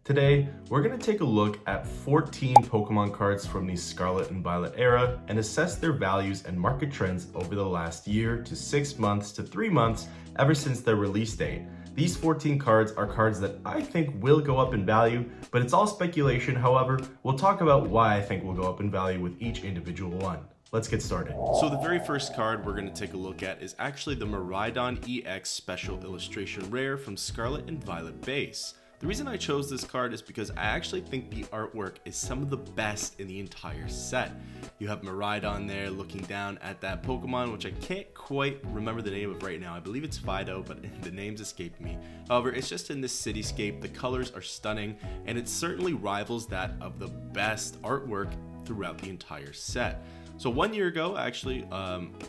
Today, we're going to take a look at 14 Pokemon cards from the Scarlet and Violet era and assess their values and market trends over the last year to 6 months to 3 months ever since their release date. These 14 cards are cards that I think will go up in value, but it's all speculation. However, we'll talk about why I think will go up in value with each individual one. Let's get started. So the very first card we're going to take a look at is actually the Miraidon EX Special Illustration Rare from Scarlet and Violet base. The reason I chose this card is because I actually think the artwork is some of the best in the entire set. You have Miraidon there looking down at that Pokemon, which I can't quite remember the name of right now. I believe it's Fido, but the name's escaped me. However, it's just in this cityscape. The colors are stunning, and it certainly rivals that of the best artwork throughout the entire set. So 1 year ago, actually,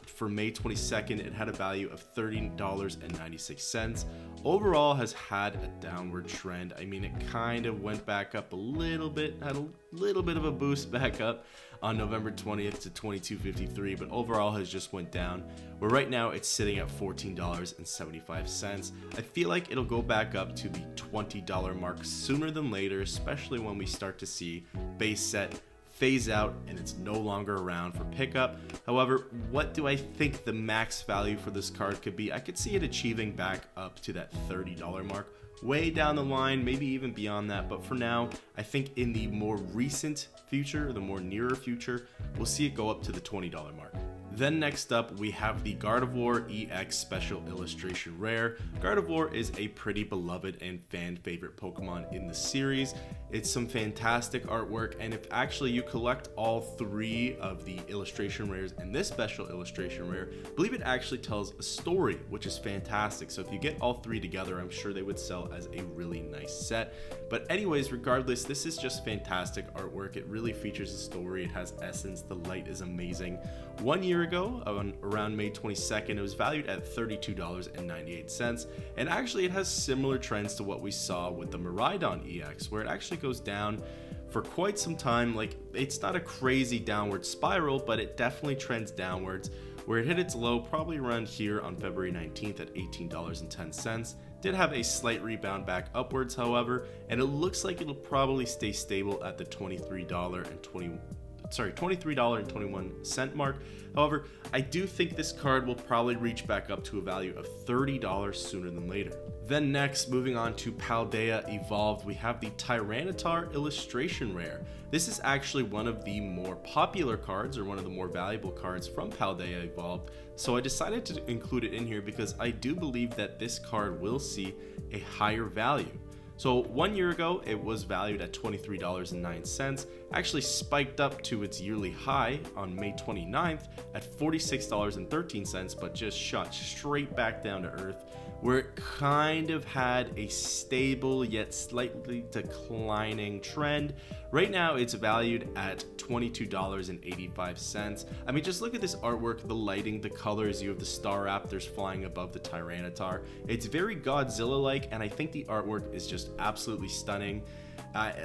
for May 22nd, it had a value of $30.96. Overall has had a downward trend. I mean, it kind of went back up a little bit, had a little bit of a boost back up on November 20th to $22.53, but overall has just went down, where right now it's sitting at $14.75. I feel like it'll go back up to the $20 mark sooner than later, especially when we start to see base set phase out and it's no longer around for pickup. However, what do I think the max value for this card could be? I could see it achieving back up to that $30 mark way down the line, maybe even beyond that, but for now I think in the more recent future, the more nearer future, we'll see it go up to the $20 mark. Then next up, we have the Gardevoir EX Special Illustration Rare. Gardevoir is a pretty beloved and fan favorite Pokemon in the series. It's some fantastic artwork, and if actually you collect all three of the illustration rares and this special illustration rare, I believe it actually tells a story, which is fantastic. So if you get all three together, I'm sure they would sell as a really nice set. But anyways, regardless, this is just fantastic artwork. It really features a story. It has essence. The light is amazing. 1 year ago, around May 22nd, it was valued at $32.98, and actually it has similar trends to what we saw with the Miraidon EX, where it actually goes down for quite some time. Like, it's not a crazy downward spiral, but it definitely trends downwards, where it hit its low probably around here on February 19th at $18.10. Did have a slight rebound back upwards, however, and it looks like it'll probably stay stable at the $23.21 mark. However, I do think this card will probably reach back up to a value of $30 sooner than later. Then next, moving on to Paldea Evolved, we have the Tyranitar Illustration Rare. This is actually one of the more popular cards, or one of the more valuable cards from Paldea Evolved, so I decided to include it in here because I do believe that this card will see a higher value. So 1 year ago, it was valued at $23.09, actually spiked up to its yearly high on May 29th at $46.13, but just shot straight back down to earth, where it kind of had a stable yet slightly declining trend. Right now, it's valued at $22.85. I mean, just look at this artwork, the lighting, the colors. You have the Star Raptors flying above the Tyranitar. It's very Godzilla-like, and I think the artwork is just absolutely stunning.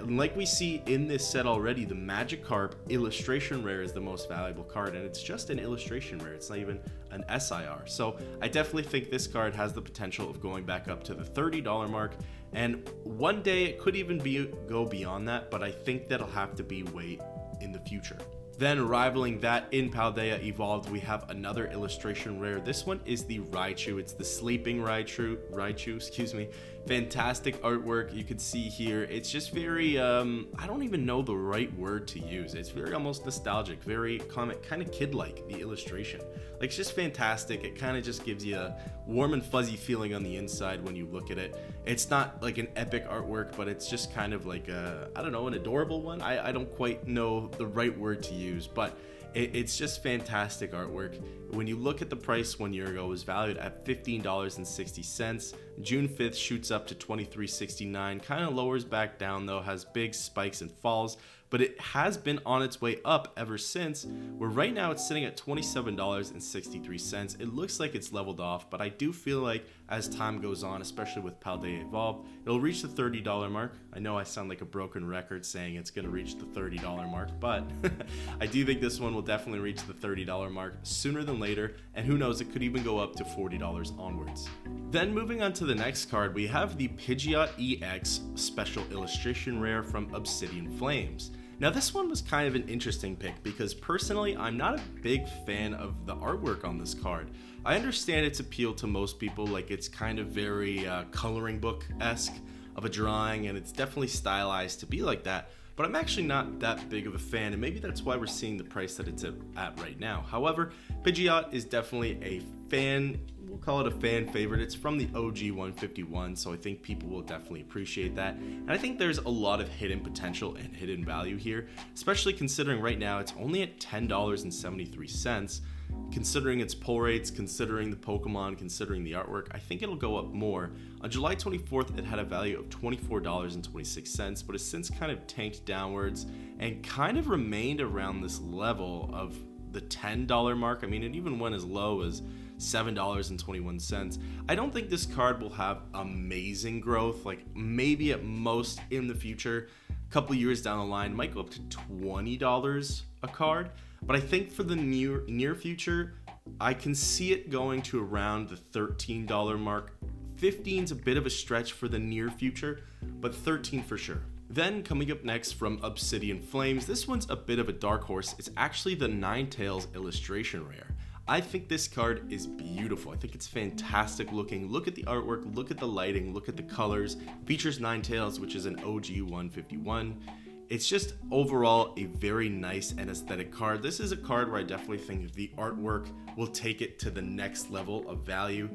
Like we see in this set already, the Magikarp Illustration Rare is the most valuable card, and it's just an illustration rare. It's not even an SIR. So I definitely think this card has the potential of going back up to the $30 mark, and one day it could even go beyond that, but I think that'll have to be way in the future. Then rivaling that in Paldea Evolved, we have another illustration rare. This one is the Raichu. It's the Sleeping Raichu, excuse me. Fantastic artwork. You can see here, it's just very, I don't even know the right word to use. It's very almost nostalgic, very kind of kid-like, the illustration. Like, it's just fantastic. It kind of just gives you a warm and fuzzy feeling on the inside when you look at it. It's not like an epic artwork, but it's just kind of like I don't know, an adorable one. I don't quite know the right word to use, but it's just fantastic artwork. When you look at the price 1 year ago, it was valued at $15.60. June 5th shoots up to $23.69, kind of lowers back down though, has big spikes and falls, but it has been on its way up ever since, where right now it's sitting at $27.63. It looks like it's leveled off, but I do feel like as time goes on, especially with Paldea Evolved, it'll reach the $30 mark. I know I sound like a broken record saying it's going to reach the $30 mark, but I do think this one will definitely reach the $30 mark sooner than later, and who knows, it could even go up to $40 onwards. Then moving on to the the next card, we have the Pidgeot EX Special Illustration Rare from Obsidian Flames. Now this one was kind of an interesting pick because personally I'm not a big fan of the artwork on this card. I understand its appeal to most people, like it's kind of very coloring book-esque of a drawing, and it's definitely stylized to be like that, but I'm actually not that big of a fan, and maybe that's why we're seeing the price that it's at right now. However, Pidgeot is definitely a fan, we'll call it a fan favorite. It's from the OG 151, so I think people will definitely appreciate that. And I think there's a lot of hidden potential and hidden value here, especially considering right now it's only at $10.73. Considering its pull rates, considering the Pokemon, considering the artwork, I think it'll go up more. On July 24th, it had a value of $24.26, but has since kind of tanked downwards and kind of remained around this level of the $10 mark. I mean, it even went as low as $7.21. I don't think this card will have amazing growth, like maybe at most in the future, a couple years down the line, might go up to $20 a card. But I think for the near future, I can see it going to around the $13 mark. 15's a bit of a stretch for the near future, but 13 for sure. Then coming up next from Obsidian Flames, this one's a bit of a dark horse. It's actually the Ninetales Illustration Rare. I think this card is beautiful. I think it's fantastic looking. Look at the artwork, look at the lighting, look at the colors. Features Ninetales, which is an OG 151. It's just overall a very nice and aesthetic card. This is a card where I definitely think the artwork will take it to the next level of value.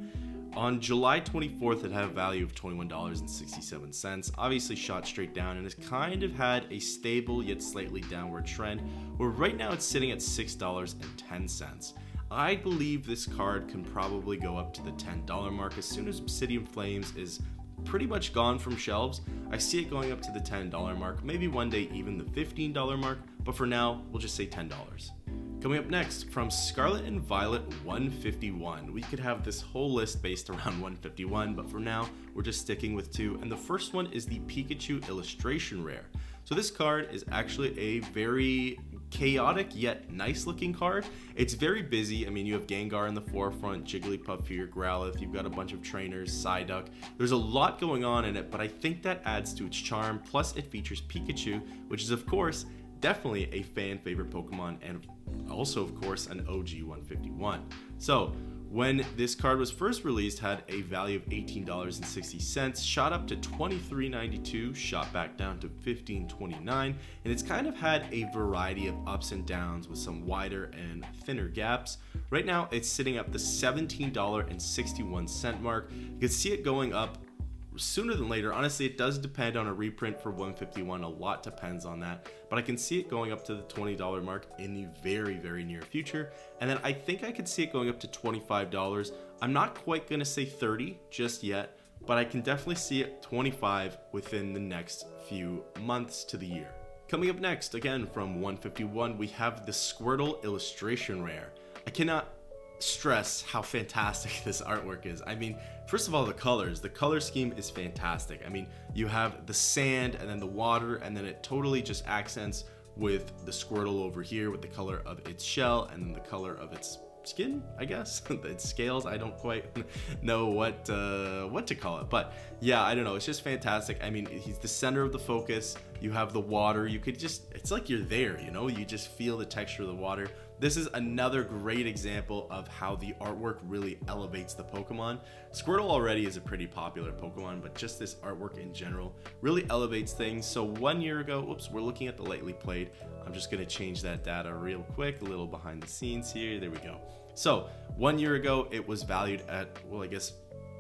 On July 24th, it had a value of $21.67, obviously shot straight down, and has kind of had a stable yet slightly downward trend, where right now it's sitting at $6.10. I believe this card can probably go up to the $10 mark as soon as Obsidian Flames is pretty much gone from shelves. I see it going up to the $10 mark, maybe one day even the $15 mark, but for now, we'll just say $10. Coming up next, from Scarlet and Violet 151. We could have this whole list based around 151, but for now, we're just sticking with two, and the first one is the Pikachu Illustration Rare. So this card is actually a very chaotic yet nice looking card. It's very busy. I mean, you have Gengar in the forefront, Jigglypuff here, Growlithe, you've got a bunch of trainers, Psyduck. There's a lot going on in it, but I think that adds to its charm. Plus it features Pikachu, which is of course definitely a fan favorite Pokemon, and also of course an OG 151. So when this card was first released, had a value of $18.60, shot up to $23.92, shot back down to $15.29, and it's kind of had a variety of ups and downs with some wider and thinner gaps. Right now, it's sitting at the $17.61 mark. You can see it going up sooner than later. Honestly, it does depend on a reprint for 151. A lot depends on that, but I can see it going up to the $20 mark in the very, very near future. And then I think I could see it going up to $25. I'm not quite going to say 30 just yet, but I can definitely see it 25 within the next few months to the year. Coming up next, again from 151, we have the Squirtle Illustration Rare. I cannot stress how fantastic this artwork is. I mean, first of all, the color scheme is fantastic. I mean, you have the sand and then the water, and then it totally just accents with the Squirtle over here with the color of its shell and then the color of its skin, I guess. Its scales, I don't quite know what to call it, but yeah, I don't know, it's just fantastic. I mean, he's the center of the focus. You have the water, you could just, it's like you're there, you know, you just feel the texture of the water. This is another great example of how the artwork really elevates the Pokemon. Squirtle already is a pretty popular Pokemon, but just this artwork in general really elevates things. So 1 year ago, oops, we're looking at the lightly played. I'm just gonna change that data real quick, a little behind the scenes here, there we go. So 1 year ago, it was valued at, well, I guess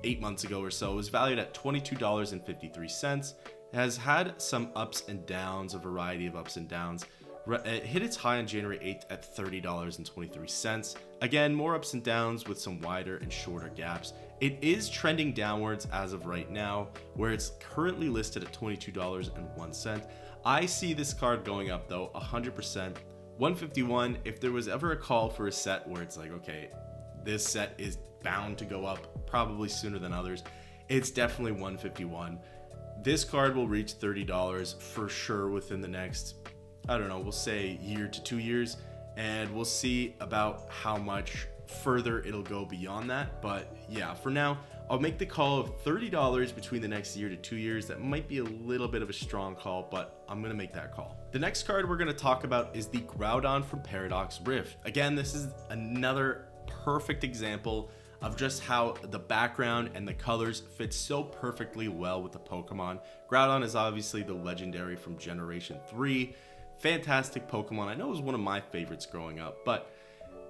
8 months ago or so, it was valued at $22.53. It has had some ups and downs, a variety of ups and downs. It hit its high on January 8th at $30.23. Again, more ups and downs with some wider and shorter gaps. It is trending downwards as of right now, where it's currently listed at $22.01. I see this card going up though, 100%. 151, if there was ever a call for a set where it's like, okay, this set is bound to go up probably sooner than others, it's definitely 151. This card will reach $30 for sure within the next, I don't know, we'll say year to 2 years, and we'll see about how much further it'll go beyond that. But yeah, for now, I'll make the call of $30 between the next year to 2 years. That might be a little bit of a strong call, but I'm gonna make that call. The next card we're gonna talk about is the Groudon from Paradox Rift. Again, this is another perfect example of just how the background and the colors fit so perfectly well with the Pokemon. Groudon is obviously the legendary from Generation 3. Fantastic Pokemon. I know it was one of my favorites growing up, but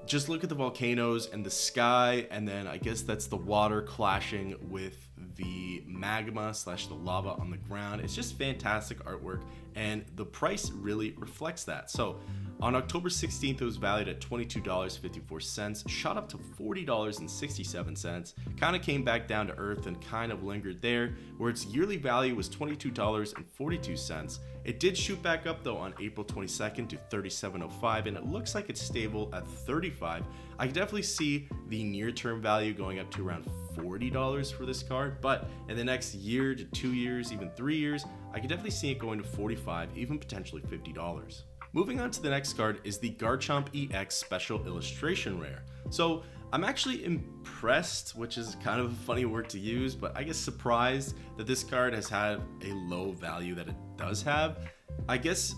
just look at the volcanoes and the sky, and then I guess that's the water clashing with the magma / the lava on the ground. It's just fantastic artwork, and the price really reflects that. So on October 16th, it was valued at $22.54, shot up to $40.67, kind of came back down to earth and kind of lingered there, where its yearly value was $22.42. It did shoot back up though on April 22nd to $37.05, and it looks like it's stable at $35. I can definitely see the near-term value going up to around $40 for this card, but in the next year to 2 years, even 3 years, I can definitely see it going to $45, even potentially $50. Moving on to the next card is the Garchomp EX Special Illustration Rare. So I'm actually impressed, which is kind of a funny word to use, but I guess surprised that this card has had a low value that it does have. I guess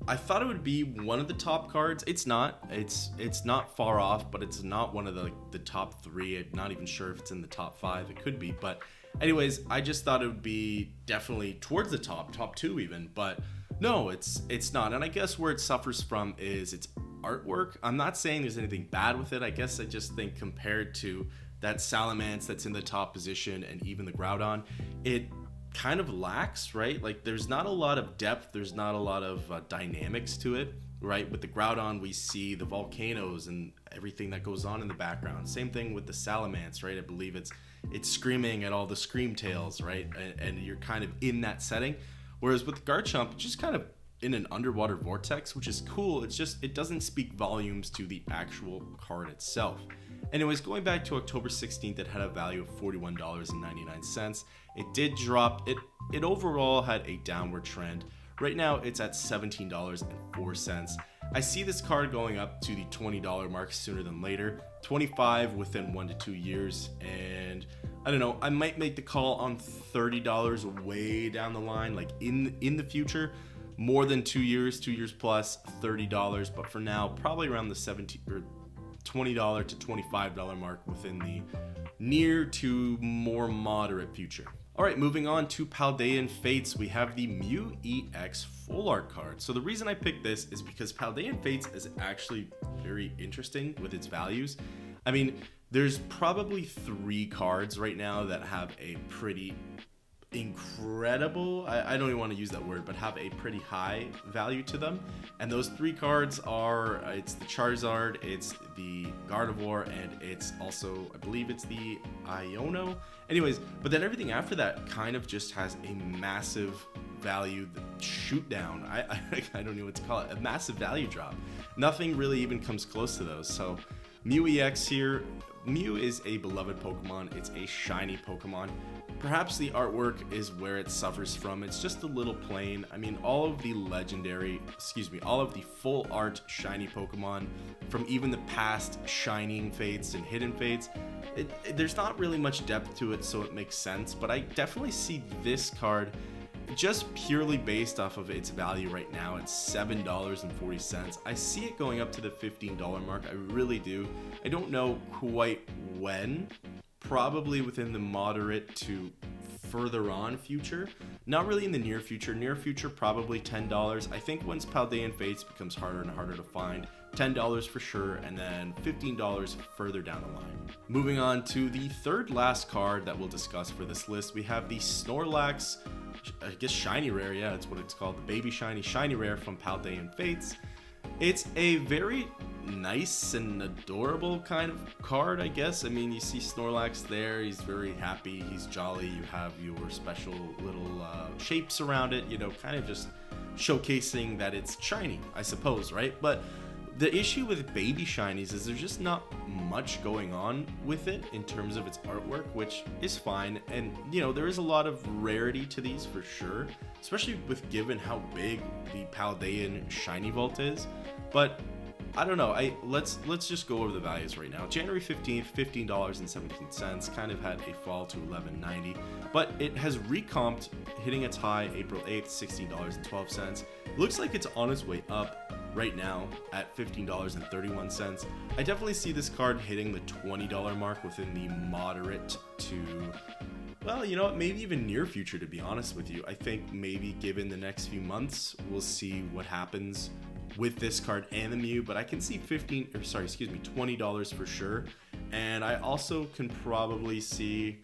I thought it would be one of the top cards. It's not. It's not far off, but it's not one of the top 3. I'm not even sure if it's in the top 5. It could be, but anyways, I just thought it would be definitely towards the top 2 even, but no, it's not. And I guess where it suffers from is its artwork. I'm not saying there's anything bad with it. I guess I just think compared to that Salamence that's in the top position and even the Groudon, it kind of lacks, right? Like there's not a lot of depth, there's not a lot of dynamics to it, right? With the Groudon, we see the volcanoes and everything that goes on in the background. Same thing with the Salamence, right? I believe it's screaming at all the scream tails, right? And you're kind of in that setting. Whereas with Garchomp, it's just kind of in an underwater vortex, which is cool. It's just, it doesn't speak volumes to the actual card itself. Anyways, going back to October 16th, it had a value of $41.99. It did drop. It overall had a downward trend. Right now, it's at $17.04. I see this card going up to the $20 mark sooner than later, 25 within 1 to 2 years, and I don't know, I might make the call on $30 way down the line, like in the future, more than 2 years plus, $30, but for now, probably around the $17 or $20 to $25 mark within the near to more moderate future. Alright, moving on to Paldean Fates, we have the Mew EX Full Art card. So the reason I picked this is because Paldean Fates is actually very interesting with its values. I mean, there's probably 3 cards right now that have a pretty incredible, I don't even want to use that word, but have a pretty high value to them. And those 3 cards are, it's the Charizard, it's the Gardevoir, and it's also, I believe it's the Iono. Anyways, but then everything after that kind of just has a massive value shoot down. I don't know what to call it, a massive value drop. Nothing really even comes close to those. So Mew EX here, Mew is a beloved Pokemon, it's a shiny Pokemon. Perhaps the artwork is where it suffers from. It's just a little plain. I mean, all of the full art shiny Pokemon from even the past Shining Fates and Hidden Fates, there's not really much depth to it, so it makes sense. But I definitely see this card just purely based off of its value right now at $7.40. I see it going up to the $15 mark. I really do. I don't know quite when. Probably within the moderate to further on future. Not really in the near future. Near future, probably $10. I think once Paldean Fates becomes harder and harder to find, $10 for sure, and then $15 further down the line. Moving on to the third last card that we'll discuss for this list, we have the Snorlax, I guess shiny rare, yeah, that's what it's called, the baby shiny rare from Paldean Fates. It's a very nice and adorable kind of card, I guess. I mean, you see Snorlax there, he's very happy, he's jolly, you have your special little shapes around it, you know, kind of just showcasing that it's shiny, I suppose, right? But the issue with baby shinies is there's just not much going on with it in terms of its artwork, which is fine. And, you know, there is a lot of rarity to these for sure, especially with given how big the Paldean Shiny Vault is. But I don't know. Let's just go over the values right now. January 15th, $15.17, kind of had a fall to $11.90, but it has recomped, hitting its high April 8th, $16.12. Looks like it's on its way up right now at $15.31. I definitely see this card hitting the $20 mark within the moderate to, well, you know what, maybe even near future, to be honest with you. I think maybe given the next few months, we'll see what happens with this card and the Mew, but I can see $20 for sure. And I also can probably see,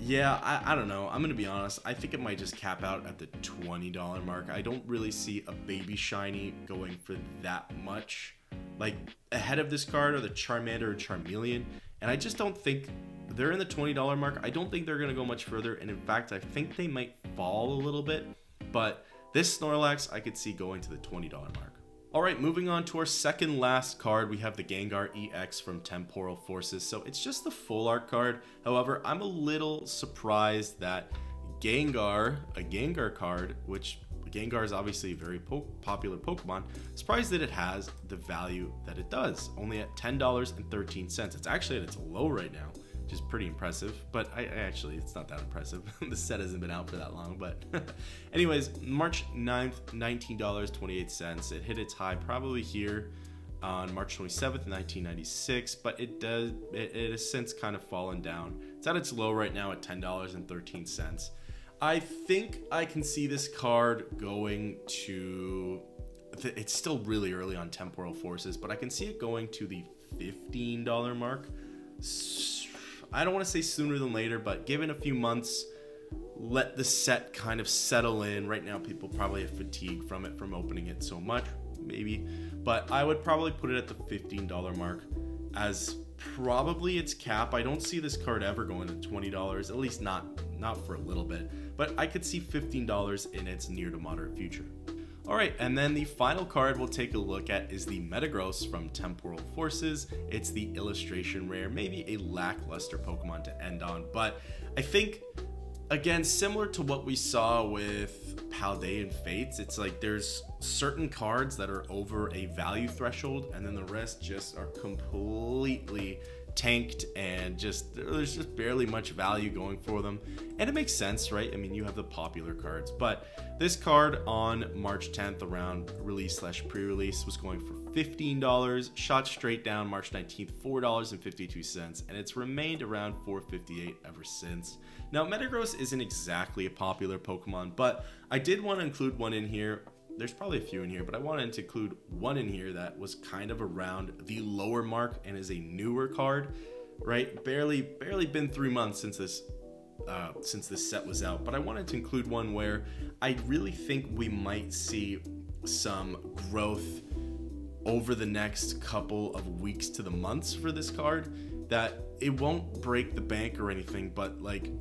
yeah, I don't know. I'm going to be honest. I think it might just cap out at the $20 mark. I don't really see a baby shiny going for that much. Like, ahead of this card are the Charmander or Charmeleon, and I just don't think they're in the $20 mark. I don't think they're going to go much further, and in fact, I think they might fall a little bit, but this Snorlax I could see going to the $20 mark. Alright, moving on to our second last card, we have the Gengar EX from Temporal Forces. So it's just the full art card. However, I'm a little surprised that Gengar, a Gengar card, which Gengar is obviously a very popular Pokemon, surprised that it has the value that it does, only at $10.13. It's actually at its low right now, which is pretty impressive, but it's not that impressive. The set hasn't been out for that long, but anyways, March 9th, $19.28. It hit its high probably here on March 27th, 1996, but it has since kind of fallen down. It's at its low right now at $10.13. I think I can see this card going to, it's still really early on Temporal Forces, but I can see it going to the $15 mark. I don't want to say sooner than later, but given a few months, let the set kind of settle in. Right now, people probably have fatigue from it, from opening it so much, maybe. But I would probably put it at the $15 mark as probably its cap. I don't see this card ever going to $20, at least not for a little bit. But I could see $15 in its near to moderate future. Alright, and then the final card we'll take a look at is the Metagross from Temporal Forces. It's the illustration rare, maybe a lackluster Pokemon to end on, but I think, again, similar to what we saw with Paldean Fates, it's like there's certain cards that are over a value threshold, and then the rest just are completely tanked, and there's just barely much value going for them. And it makes sense, right? I mean, you have the popular cards, but this card on March 10th, around release/pre-release, was going for $15, shot straight down March 19th, $4.52, and it's remained around $4.58 ever since. Now, Metagross isn't exactly a popular Pokemon, but I did want to include one in here. There's probably a few in here, but I wanted to include one in here that was kind of around the lower mark and is a newer card, right? Barely been 3 months since this set was out, but I wanted to include one where I really think we might see some growth over the next couple of weeks to the months for this card, that it won't break the bank or anything, but like,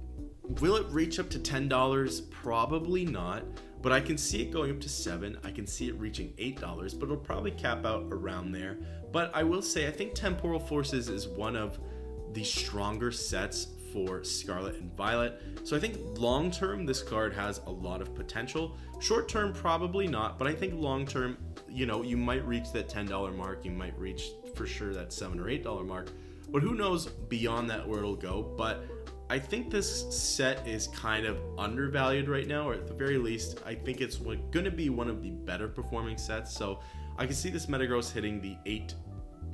will it reach up to $10? Probably not. But I can see it going up to $7. I can see it reaching $8, but it'll probably cap out around there. But I will say, I think Temporal Forces is one of the stronger sets for Scarlet and Violet. So I think long term, this card has a lot of potential. Short term, probably not. But I think long term, you know, you might reach that $10 mark. You might reach for sure that $7 or $8 mark. But who knows beyond that where it'll go. But I think this set is kind of undervalued right now, or at the very least, I think it's going to be one of the better performing sets. So I can see this Metagross hitting the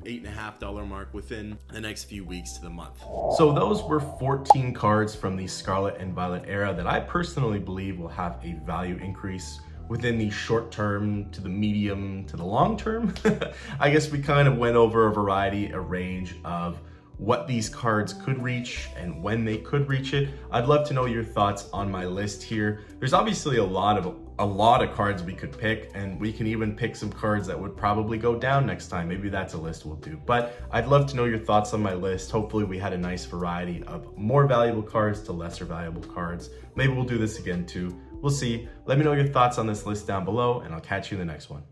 $8.50 mark within the next few weeks to the month. So those were 14 cards from the Scarlet and Violet era that I personally believe will have a value increase within the short term to the medium to the long term. I guess we kind of went over a range of what these cards could reach and when they could reach it. I'd love to know your thoughts on my list here. There's obviously a lot of cards we could pick, and we can even pick some cards that would probably go down next time. Maybe that's a list we'll do, but I'd love to know your thoughts on my list. Hopefully we had a nice variety of more valuable cards to lesser valuable cards. Maybe we'll do this again too. We'll see. Let me know your thoughts on this list down below, and I'll catch you in the next one.